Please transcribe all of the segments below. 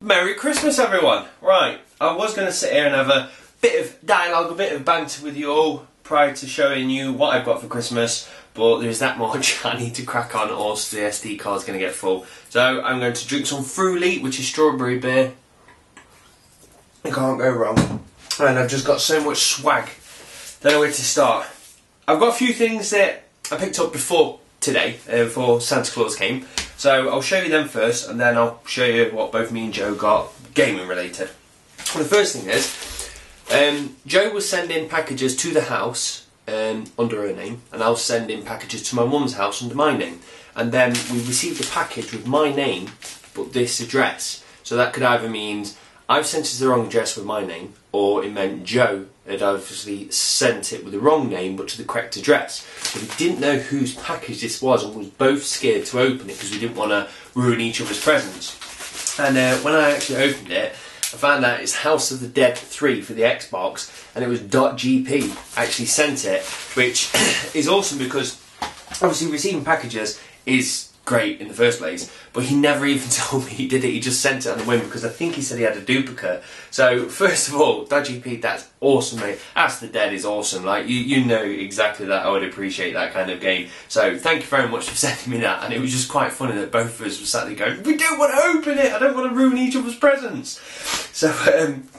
Merry Christmas, everyone! Right, I was going to sit here and have a bit of dialogue, a bit of banter with you all prior to showing you what I've got for Christmas, but there's that much I need to crack on or else the SD card's going to get full. So I'm going to drink some Fruity, which is strawberry beer. I can't go wrong. And I've just got so much swag. Don't know where to start. I've got a few things that I picked up before today, before Santa Claus came. So I'll show you them first, and then I'll show you what both me and Joe got gaming related. Well, the first thing is, Joe was sending packages to the house under her name, and I was sending packages to my mum's house under my name. And then we received a package with my name, but this address. So that could either mean I've sent it to the wrong address with my name, or it meant Joe had obviously sent it with the wrong name but to the correct address. But we didn't know whose package this was and was both scared to open it because we didn't want to ruin each other's presents. And when I actually opened it, I found out it's House of the Dead 3 for the Xbox, and it was .gp actually sent it, which is awesome because obviously receiving packages is great in the first place, but he never even told me he did it. He just sent it on the whim because I think he said he had a duplicate. So first of all, .gp, that's awesome, mate. House of the Dead is awesome. Like you know exactly that I would appreciate that kind of game. So thank you very much for sending me that. And it was just quite funny that both of us were sat there going, we don't want to open it. I don't want to ruin each other's presents. So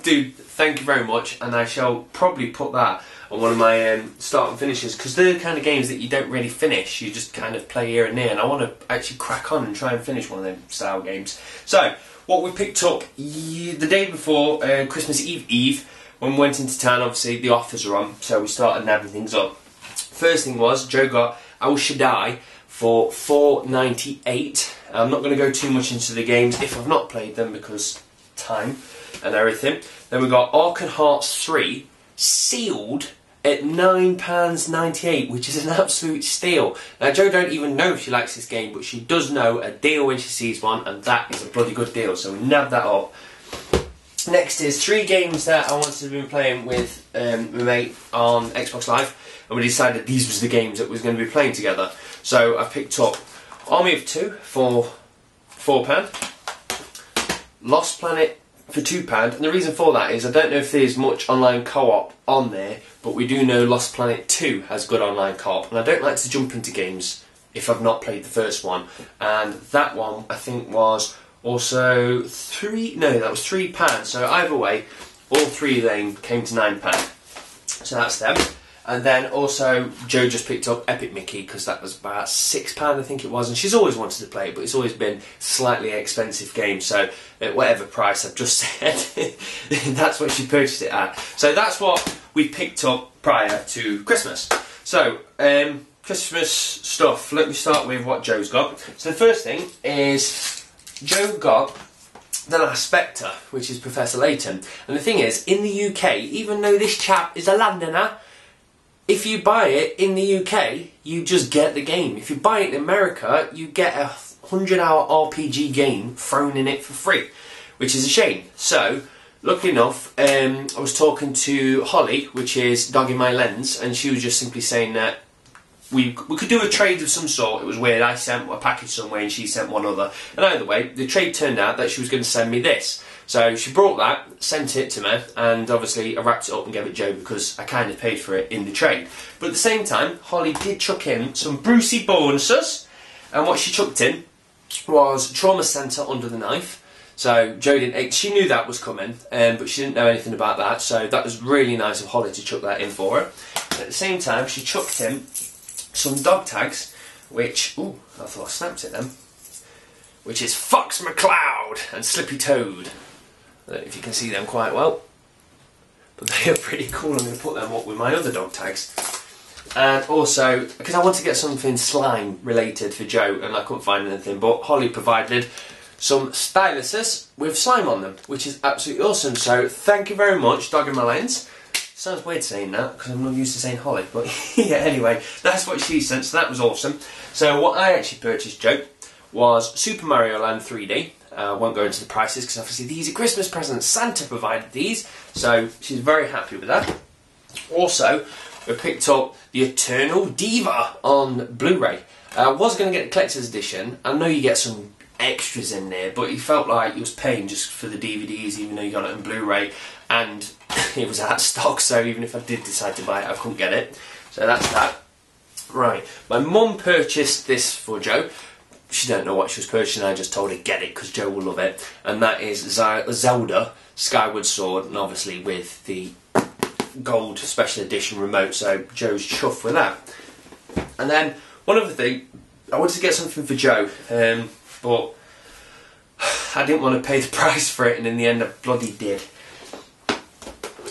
dude, thank you very much, and I shall probably put that on one of my start and finishes, because they're the kind of games that you don't really finish, you just kind of play here and there, and I want to actually crack on and try and finish one of them style games. So, what we picked up the day before Christmas Eve, when we went into town, obviously the offers are on, so we started nabbing things up. First thing was, Joe got El Shaddai for $4.98. I'm not going to go too much into the games if I've not played them, because time and everything. Then we got Arkham Hearts 3, sealed at £9.98, which is an absolute steal. Now Jo don't even know if she likes this game, but she does know a deal when she sees one, and that is a bloody good deal, so we nab that up. Next is 3 games that I wanted to be playing with my mate on Xbox Live, and we decided these was the games that we was going to be playing together. So I picked up Army of Two for £4, Lost Planet for £2, and the reason for that is I don't know if there's much online co-op on there, but we do know Lost Planet 2 has good online co-op, and I don't like to jump into games if I've not played the first one, and that one I think was also £3, so either way all 3 of them came to £9, so that's them. And then also, Joe just picked up Epic Mickey because that was about £6 I think it was, and she's always wanted to play it, but it's always been slightly expensive game, so at whatever price I've just said, that's what she purchased it at. So that's what we picked up prior to Christmas. So, Christmas stuff, let me start with what Joe's got. So the first thing is, Joe got The Last Spectre, which is Professor Layton. And the thing is, in the UK, even though this chap is a Londoner, if you buy it in the UK, you just get the game. If you buy it in America, you get a 100-hour RPG game thrown in it for free, which is a shame. So, luckily enough, I was talking to Holly, which is Dog in My Lens, and she was just simply saying that we could do a trade of some sort. It was weird. I sent a package somewhere and she sent one other. And either way, the trade turned out that she was going to send me this. So she brought that, sent it to me, and obviously I wrapped it up and gave it Joe because I kind of paid for it in the trade. But at the same time, Holly did chuck in some Brucey bonuses, and what she chucked in was Trauma Centre Under the Knife. So Joe didn't, she knew that was coming, but she didn't know anything about that, so that was really nice of Holly to chuck that in for her. At the same time, she chucked in some dog tags, which, ooh, I thought I snapped it then, which is Fox McCloud and Slippy Toad. I don't know if you can see them quite well, but they are pretty cool. I'm going to put them up with my other dog tags. And also, because I want to get something slime related for Joe, and I couldn't find anything, but Holly provided some styluses with slime on them, which is absolutely awesome. So thank you very much, Dog in My Lens. Sounds weird saying that, because I'm not used to saying Holly, but yeah, anyway, that's what she sent, so that was awesome. So what I actually purchased, Joe, was Super Mario Land 3D. I won't go into the prices, because obviously these are Christmas presents. Santa provided these, so she's very happy with that. Also, we picked up the Eternal Diva on Blu-ray. I was going to get the collector's edition. I know you get some extras in there, but he felt like he was paying just for the DVDs, even though you got it on Blu-ray, and it was out of stock, so even if I did decide to buy it, I couldn't get it. So that's that. Right, my mum purchased this for Joe. She don't know what she was purchasing, I just told her get it because Joe will love it, and that is Zelda Skyward Sword, and obviously with the gold special edition remote, so Joe's chuffed with that. And then one other thing, I wanted to get something for Joe, but I didn't want to pay the price for it, and in the end I bloody did.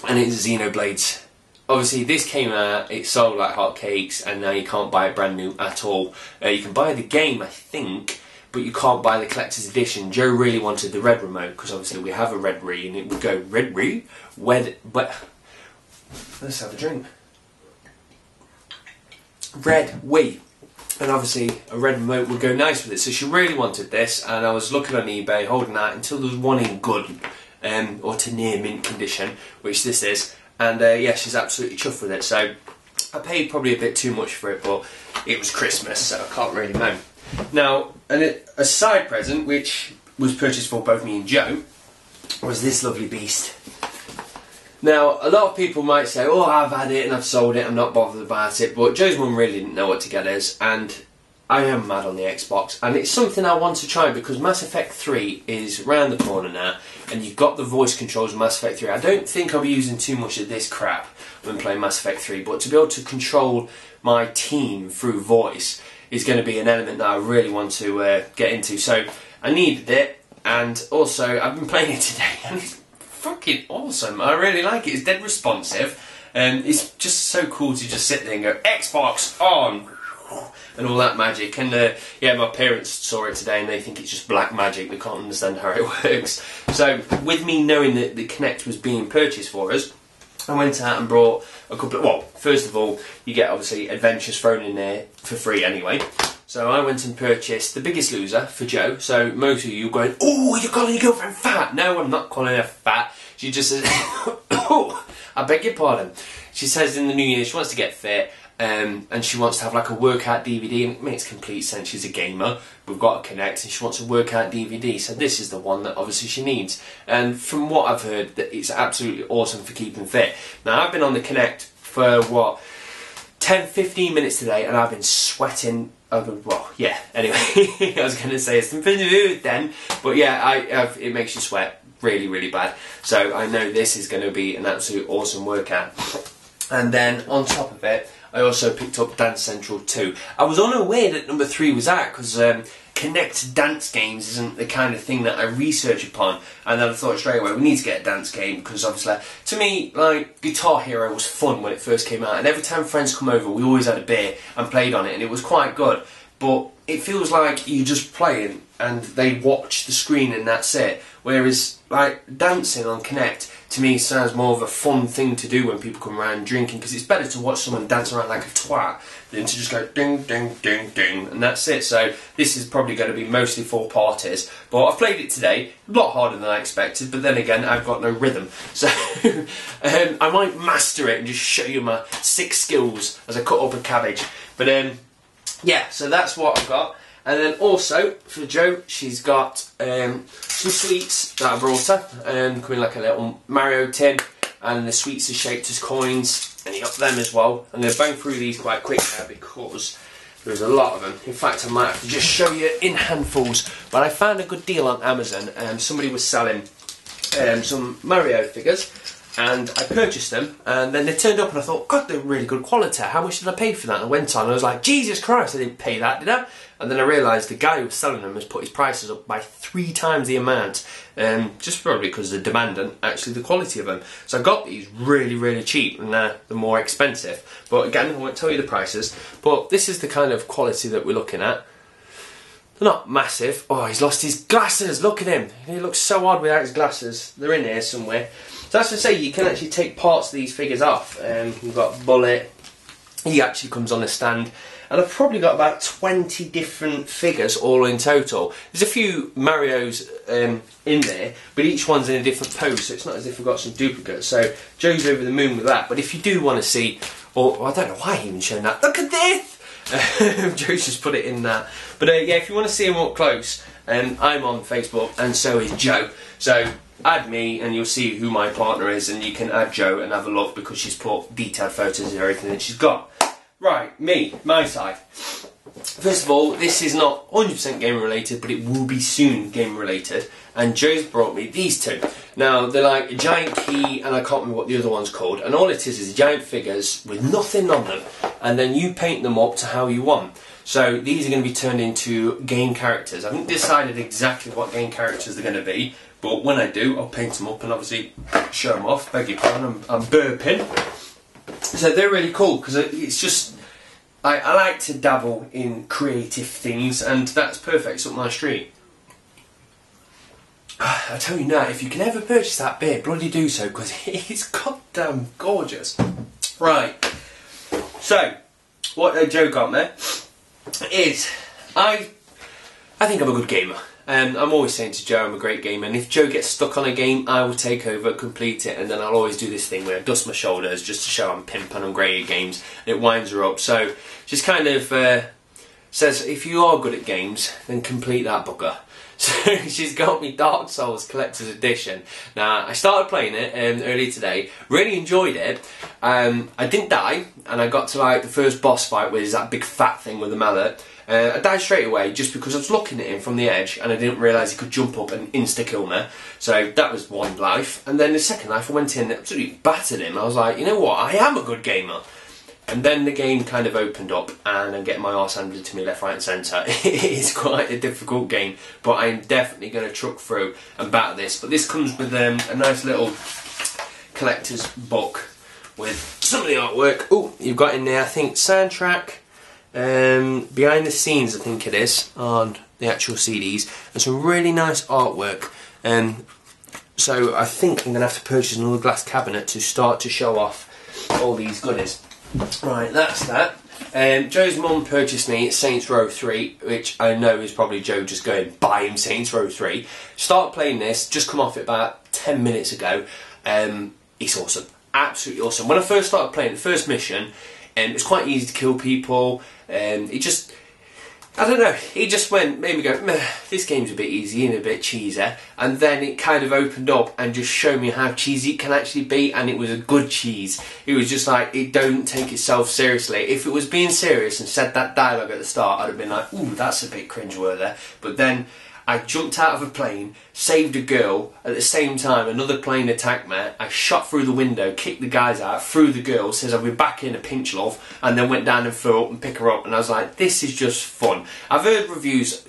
And it's Xenoblades. Obviously this came out, it sold like hotcakes, and now you can't buy it brand new at all. You can buy the game, I think, but you can't buy the collector's edition. Joe really wanted the red remote, because obviously we have a red Wii, and it would go, red Wii? Let's have a drink. Red Wii. And obviously a red remote would go nice with it, so she really wanted this, and I was looking on eBay, holding out until there was one in good, or to near mint condition, which this is. And yeah, she's absolutely chuffed with it. So I paid probably a bit too much for it, but it was Christmas, so I can't really moan. Now, a side present, which was purchased for both me and Joe, was this lovely beast. Now, a lot of people might say, oh, I've had it and I've sold it, I'm not bothered about it, but Joe's mum really didn't know what to get us, and I am mad on the Xbox, and it's something I want to try because Mass Effect 3 is round the corner now, and you've got the voice controls of Mass Effect 3. I don't think I'll be using too much of this crap when playing Mass Effect 3, but to be able to control my team through voice is going to be an element that I really want to get into. So I needed it, and also I've been playing it today, and it's fucking awesome. I really like it. It's dead responsive, and it's just so cool to just sit there and go, Xbox on! And all that magic, and yeah, my parents saw it today and they think it's just black magic, they can't understand how it works. So with me knowing that the Kinect was being purchased for us, I went out and brought a couple of, well, first of all, you get obviously adventures thrown in there for free anyway. So I went and purchased The Biggest Loser for Joe. So most of you are going, oh, you're calling your girlfriend fat. No, I'm not calling her fat. She just says, oh, I beg your pardon. She says in the new year she wants to get fit. And she wants to have like a workout DVD, and it makes complete sense. She's a gamer, we've got a Kinect, and she wants a workout DVD, so this is the one that obviously she needs. And from what I've heard, that it's absolutely awesome for keeping fit. Now I've been on the Kinect for what, 10-15 minutes today, and I've been sweating over, well, yeah, anyway, I was going to say it's something to do then, but yeah, it makes you sweat really, really bad. So I know this is going to be an absolute awesome workout. And then on top of it, I also picked up Dance Central 2. I was unaware that number 3 was out because Kinect dance games isn't the kind of thing that I research upon, and then I thought straight away we need to get a dance game because obviously to me, like, Guitar Hero was fun when it first came out, and every time friends come over we always had a beer and played on it, and it was quite good, but it feels like you're just playing and they watch the screen and that's it, whereas like dancing on Kinect to me sounds more of a fun thing to do when people come around drinking, because it's better to watch someone dance around like a twat than to just go ding ding ding ding and that's it. So this is probably going to be mostly for parties, but I've played it today, a lot harder than I expected, but then again I've got no rhythm, so I might master it and just show you my 6 skills as I cut up a cabbage. But yeah, so that's what I've got. And then also, for Jo, she's got some sweets that I brought her, coming like a little Mario tin, and the sweets are shaped as coins, and you got them as well. I'm going to bang through these quite quick now because there's a lot of them. In fact, I might have to just show you in handfuls, but I found a good deal on Amazon, and somebody was selling some Mario figures, and I purchased them, and then they turned up and I thought, God, they're really good quality, how much did I pay for that? And I went on and I was like, Jesus Christ, I didn't pay that, did I? And then I realised the guy who was selling them has put his prices up by 3 times the amount, just probably because of the demand and actually the quality of them. So I got these really, really cheap, and they're more expensive. But again, I won't tell you the prices, but this is the kind of quality that we're looking at. They're not massive. Oh, he's lost his glasses, look at him. He looks so odd without his glasses. They're in here somewhere. So that's to say, you can actually take parts of these figures off. You've got Bullet, he actually comes on a stand, and I've probably got about 20 different figures all in total. There's a few Marios in there, but each one's in a different pose, so it's not as if we've got some duplicates. So Joe's over the moon with that, but if you do want to see, or I don't know why he even showing that, look at this! Joe's just put it in that. But yeah, if you want to see them up close, I'm on Facebook, and so is Joe. So add me, and you'll see who my partner is, and you can add Joe and have a look because she's put detailed photos of everything that she's got. Right, my side. First of all, this is not 100% game related, but it will be soon game related. And Joe's brought me these two. Now, they're like a giant key, and I can't remember what the other one's called. And all it is giant figures with nothing on them. And then you paint them up to how you want. So these are going to be turned into game characters. I haven't decided exactly what game characters they're going to be. But when I do, I'll paint them up and obviously show them off. Beg your pardon, I'm burping. So they're really cool because it's just... I like to dabble in creative things, and that's perfect. It's up my street. I tell you now, if you can ever purchase that beer, bloody do so, because it's goddamn gorgeous. Right, so what Joe got me is I think I'm a good gamer. I'm always saying to Joe I'm a great gamer, and if Joe gets stuck on a game, I will take over, complete it, and then I'll always do this thing where I dust my shoulders just to show I'm pimp and I'm great at games, and it winds her up. So just kind of says, if you are good at games, then complete that bugger. So she's got me Dark Souls Collector's Edition. Now, I started playing it earlier today, really enjoyed it. I didn't die, and I got to like the first boss fight, where there's that big fat thing with the mallet. I died straight away just because I was looking at him from the edge and I didn't realise he could jump up and insta-kill me. So that was one life. And then the second life I went in and absolutely battered him. I was like, you know what, I am a good gamer. And then the game kind of opened up and I'm getting my arse handed to me left, right and centre. It is quite a difficult game, but I'm definitely going to truck through and battle this. But this comes with a nice little collector's book with some of the artwork. Oh, you've got in there, I think, soundtrack, behind the scenes I think it is, on the actual CDs, and some really nice artwork. So I think I'm going to have to purchase another glass cabinet to start to show off all these goodies. Right, that's that. Joe's mum purchased me Saints Row 3, which I know is probably Joe just going, buy him Saints Row 3. Start playing this, just come off it about 10 minutes ago. It's awesome, absolutely awesome. When I first started playing the first mission, it's quite easy to kill people. It just, I don't know, it just made me go, meh, this game's a bit easy and a bit cheesy. And then it kind of opened up and just showed me how cheesy it can actually be, and it was a good cheese. It was just like, it don't take itself seriously. If it was being serious and said that dialogue at the start, I'd have been like, ooh, that's a bit cringeworthy. But then I jumped out of a plane, saved a girl, at the same time another plane attacked me, I shot through the window, kicked the guys out, threw the girl, says I'll be back in a pinch love, and then went down and flew up and pick her up, and I was like, this is just fun. I've heard reviews,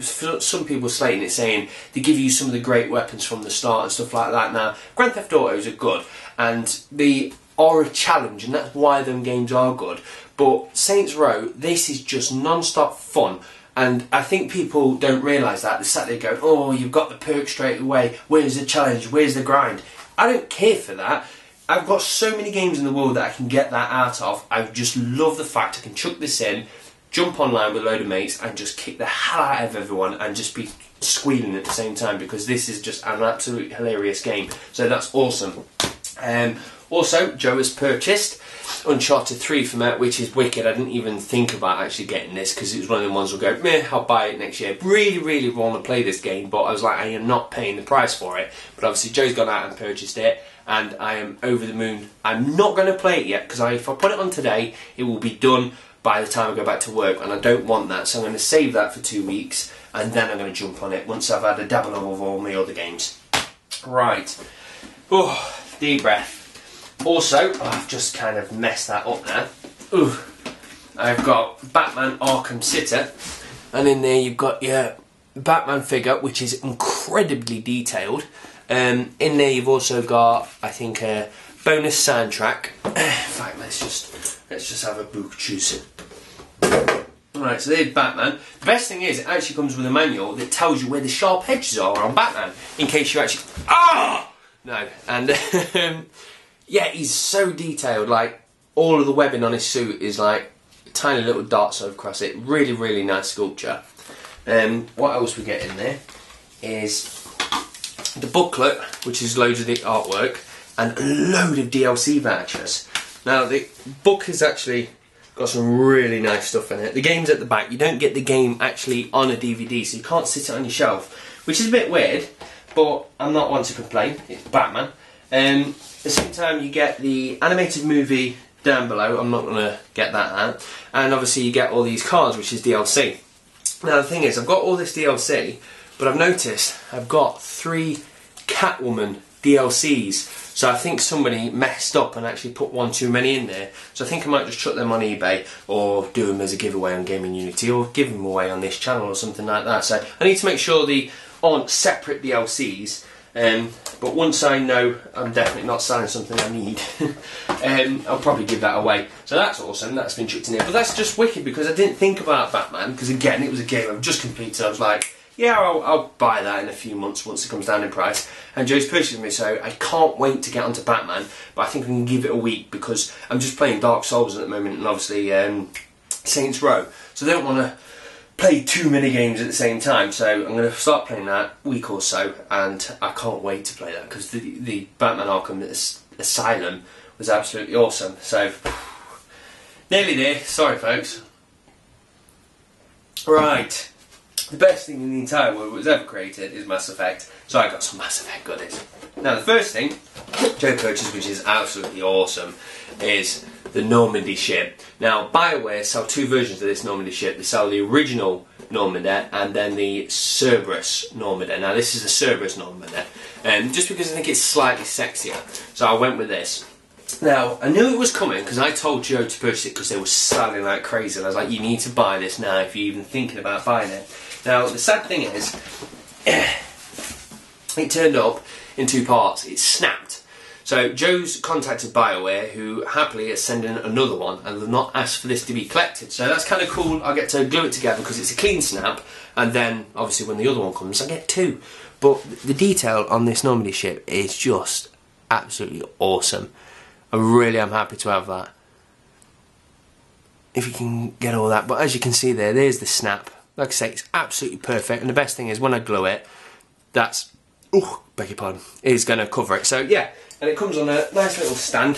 some people slating it, saying they give you some of the great weapons from the start and stuff like that. Now, Grand Theft Autos are good, and they are a challenge, and that's why them games are good, but Saints Row, this is just non-stop fun. And I think people don't realise that. They sat there going, oh, you've got the perk straight away. Where's the challenge? Where's the grind? I don't care for that. I've got so many games in the world that I can get that out of. I just love the fact I can chuck this in, jump online with a load of mates and just kick the hell out of everyone and just be squealing at the same time, because this is just an absolute hilarious game. So that's awesome. Also, Joe has purchased Uncharted 3 for me, which is wicked. I didn't even think about actually getting this because it was one of the ones who'll go, meh, I'll buy it next year. Really, really want to play this game, but I was like, I am not paying the price for it. But obviously Joe's gone out and purchased it, and I am over the moon. I'm not going to play it yet because if I put it on today, it will be done by the time I go back to work, and I don't want that. So I'm going to save that for 2 weeks, and then I'm going to jump on it once I've had a dabble of all my other games. Right. Oh, deep breath. Also, I've just kind of messed that up now. Ooh, I've got Batman Arkham City, and in there you've got your Batman figure, which is incredibly detailed. In there you've also got, I think, a bonus soundtrack. In fact, let's just have a book choose. Right, so there's Batman. The best thing is, it actually comes with a manual that tells you where the sharp edges are on Batman, in case you actually... Ah! No, and... yeah, he's so detailed, like, all of the webbing on his suit is like tiny little dots across it. Really, really nice sculpture. What else we get in there is the booklet, which is loads of the artwork, and a load of DLC vouchers. Now, the book is actually Got some really nice stuff in it. The game's at the back. You don't get the game actually on a DVD, so you can't sit it on your shelf, which is a bit weird, but I'm not one to complain. It's Batman. At the same time, you get the animated movie down below. I'm not going to get that out. And obviously you get all these cards, which is DLC. Now the thing is, I've got all this DLC, but I've noticed I've got 3 Catwoman DLCs. So I think somebody messed up and actually put one too many in there. So I think I might just chuck them on eBay or do them as a giveaway on Gaming Unity or give them away on this channel or something like that. So I need to make sure they aren't separate DLCs. But once I know I'm definitely not selling something I need, I'll probably give that away. So that's awesome, that's been chucked in here. But that's just wicked because I didn't think about Batman, because again, it was a game I've just completed. I was like, yeah, I'll buy that in a few months once it comes down in price. And Joe's purchasing me, so I can't wait to get onto Batman. But I think I can give it a week because I'm just playing Dark Souls at the moment and obviously Saints Row. So I don't want to play too many games at the same time. So I'm going to start playing that week or so, and I can't wait to play that because the Batman Arkham Asylum was absolutely awesome. So nearly there. Sorry, folks. Right. The best thing in the entire world that was ever created is Mass Effect, so I got some Mass Effect goodies. Now the first thing Joe purchased, which is absolutely awesome, is the Normandy ship. Now BioWare sell 2 versions of this Normandy ship. They sell the original Normandy and then the Cerberus Normandy. Now this is a Cerberus Normandy, just because I think it's slightly sexier, so I went with this. Now, I knew it was coming because I told Joe to purchase it because they were selling like crazy. And I was like, you need to buy this now if you're even thinking about buying it. Now, the sad thing is, it turned up in 2 parts. It snapped. So Joe's contacted BioWare, who happily is sending another one, and they've not asked for this to be collected. So that's kind of cool. I get to glue it together because it's a clean snap, and then obviously when the other one comes, I get 2. But the detail on this Normandy ship is just absolutely awesome. I really am happy to have that. If you can get all that, but as you can see there's the snap. Like I say, it's absolutely perfect, and the best thing is when I glue it, that's, beg your pardon, is going to cover it. So yeah, and it comes on a nice little stand.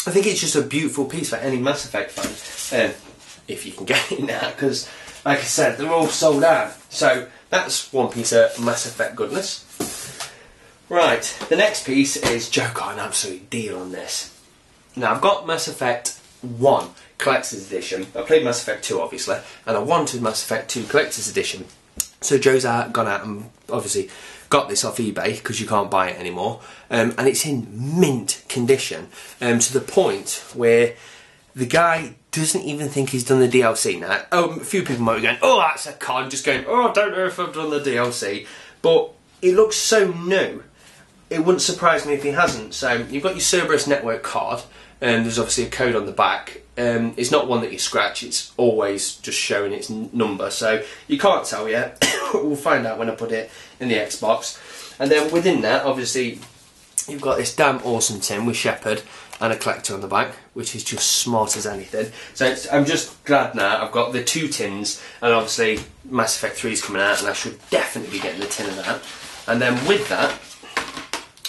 I think it's just a beautiful piece for any Mass Effect fan, if you can get it now, because like I said, they're all sold out. So that's one piece of Mass Effect goodness. Right, the next piece is Joe got an absolute deal on this. Now I've got Mass Effect 1 Collector's Edition. I played Mass Effect 2 obviously, and I wanted Mass Effect 2 Collector's Edition. So Joe's gone out and obviously got this off eBay because you can't buy it anymore, and it's in mint condition, to the point where the guy doesn't even think he's done the DLC. Now, a few people might be going, oh that's a con, just going, oh I don't know if I've done the DLC, but it looks so new. It wouldn't surprise me if he hasn't. So you've got your Cerberus Network card, and there's obviously a code on the back. It's not one that you scratch, it's always just showing its number, so you can't tell yet. We'll find out when I put it in the Xbox. And then within that, obviously, you've got this damn awesome tin with Shepard and a collector on the back, which is just smart as anything. So I'm just glad now I've got the 2 tins, and obviously Mass Effect 3 is coming out, and I should definitely be getting the tin of that. And then with that,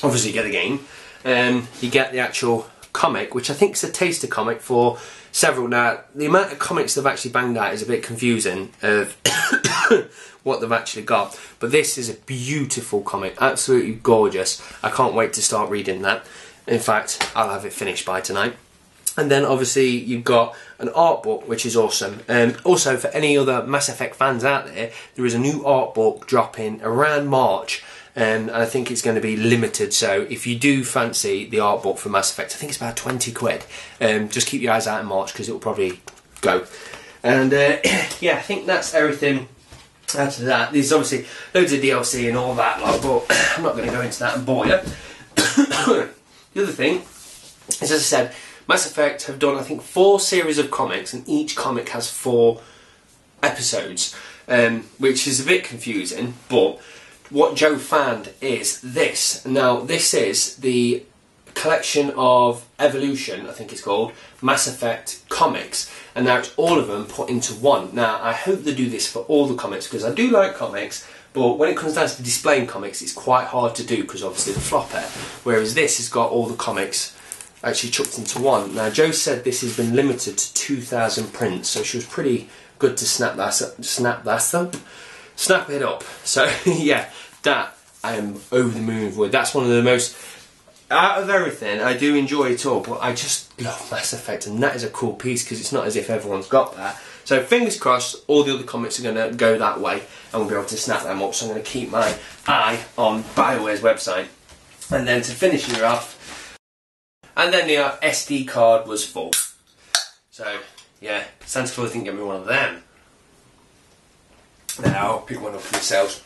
obviously you get the game, you get the actual comic, which I think is a taster comic for several. Now, the amount of comics they've actually banged out is a bit confusing of what they've actually got, but this is a beautiful comic, absolutely gorgeous. I can't wait to start reading that. In fact, I'll have it finished by tonight. And then obviously you've got an art book, which is awesome. Also, for any other Mass Effect fans out there, there is a new art book dropping around March, and I think it's going to be limited. So if you do fancy the art book for Mass Effect, I think it's about 20 quid. Just keep your eyes out in March because it will probably go. And yeah, I think that's everything out of that. There's obviously loads of DLC and all that, but I'm not going to go into that and bore you. The other thing is, as I said, Mass Effect have done, I think, 4 series of comics, and each comic has 4 episodes, which is a bit confusing, but what Joe found is this. Now, this is the collection of Evolution, I think it's called, Mass Effect comics, and now it's all of them put into one. Now, I hope they do this for all the comics, because I do like comics, but when it comes down to displaying comics, it's quite hard to do, because obviously the flopper, whereas this has got all the comics actually chucked into one. Now Jo said this has been limited to 2,000 prints, so she was pretty good to snap it up. So yeah, that I am over the moon with. That's one of the most, out of everything, I do enjoy it all, but I just love Mass Effect, and that is a cool piece because it's not as if everyone's got that. So fingers crossed, all the other comics are going to go that way, and we'll be able to snap them up. So I'm going to keep my eye on BioWare's website, and then to finish it off, and then the SD card was full. So yeah, Santa Claus didn't get me one of them. Now I'll pick one up for yourselves.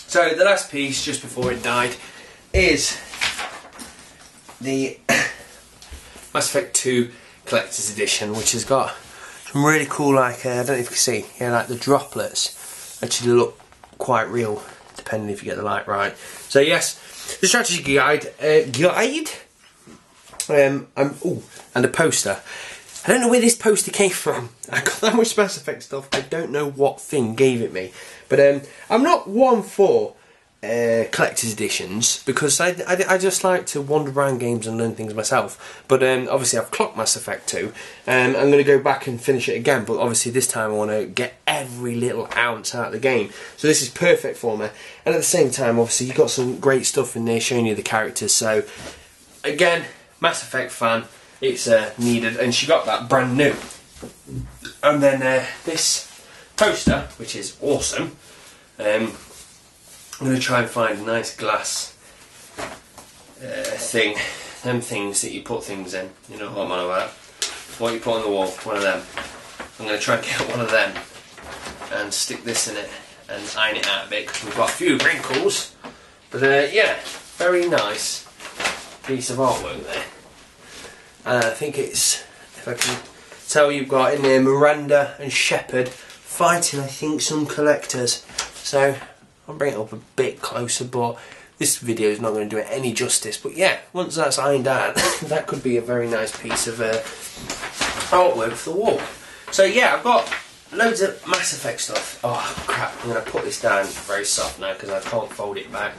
So the last piece, just before it died, is the Mass Effect 2 Collector's Edition, which has got some really cool, like, I don't know if you can see, yeah, like the droplets actually look quite real, depending if you get the light right. So yes, the strategy guide, and a poster. I don't know where this poster came from. I got that much Mass Effect stuff, I don't know what thing gave it me. But I'm not one for collector's editions, because I just like to wander around games and learn things myself. But obviously I've clocked Mass Effect 2, and I'm going to go back and finish it again, but obviously this time I want to get every little ounce out of the game. So this is perfect for me, and at the same time obviously you've got some great stuff in there showing you the characters. So again, Mass Effect fan, it's needed, and she got that brand new. And then this poster, which is awesome, I'm going to try and find a nice glass thing, them things that you put things in, you know what I'm on about, what you put on the wall, one of them. I'm going to try and get one of them and stick this in it and iron it out a bit, because we've got a few wrinkles. But yeah, very nice piece of artwork there. And I think it's, if I can tell, you've got in there Miranda and Shepard fighting, I think, some collectors. So I'll bring it up a bit closer, but this video is not going to do it any justice. But yeah, once that's ironed out, that could be a very nice piece of artwork for the wall. So yeah, I've got loads of Mass Effect stuff. Oh crap, I'm going to put this down very soft now because I can't fold it back.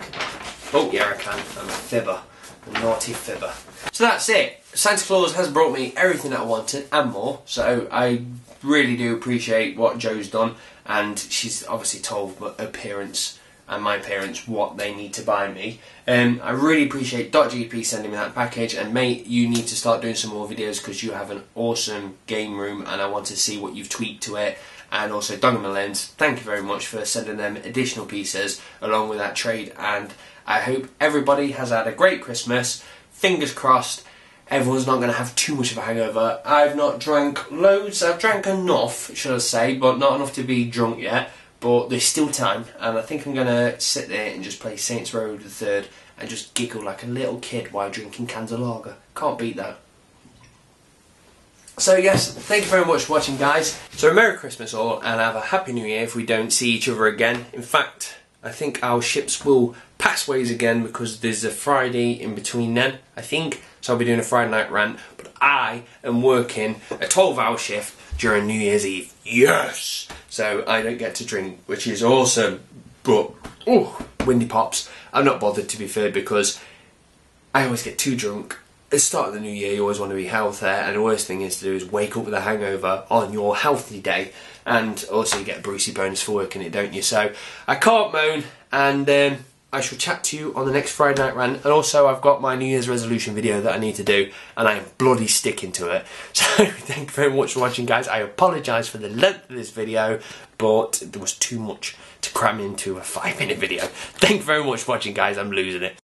Oh yeah, I can. I'm a fibber. A naughty fibber. So that's it. Santa Claus has brought me everything that I wanted and more, so I really do appreciate what Jo's done, and she's obviously told her parents and my parents what they need to buy me. I really appreciate .gp sending me that package, and mate, you need to start doing some more videos because you have an awesome game room and I want to see what you've tweaked to it. And also Dogma Lens, thank you very much for sending them additional pieces along with that trade, and I hope everybody has had a great Christmas. Fingers crossed everyone's not going to have too much of a hangover. I've not drank loads, I've drank enough, should I say, but not enough to be drunk yet. But there's still time, and I think I'm going to sit there and just play Saints Row the Third and just giggle like a little kid while drinking cans of lager. Can't beat that. So yes, thank you very much for watching, guys. So Merry Christmas all, and have a Happy New Year if we don't see each other again. In fact, I think our ships will pass ways again because there's a Friday in between then, I think. So I'll be doing a Friday night rant, but I am working a 12-hour shift during New Year's Eve. Yes! So I don't get to drink, which is awesome. But, oh, windy pops. I'm not bothered, to be fair, because I always get too drunk. At the start of the new year, you always want to be healthier, and the worst thing is to do is wake up with a hangover on your healthy day, and also you get a Brucey bonus for working it, don't you? So I can't moan, and I shall chat to you on the next Friday night rant. And also I've got my New Year's resolution video that I need to do, and I am bloody sticking to it. So thank you very much for watching, guys. I apologise for the length of this video, but there was too much to cram into a 5-minute video. Thank you very much for watching, guys. I'm losing it.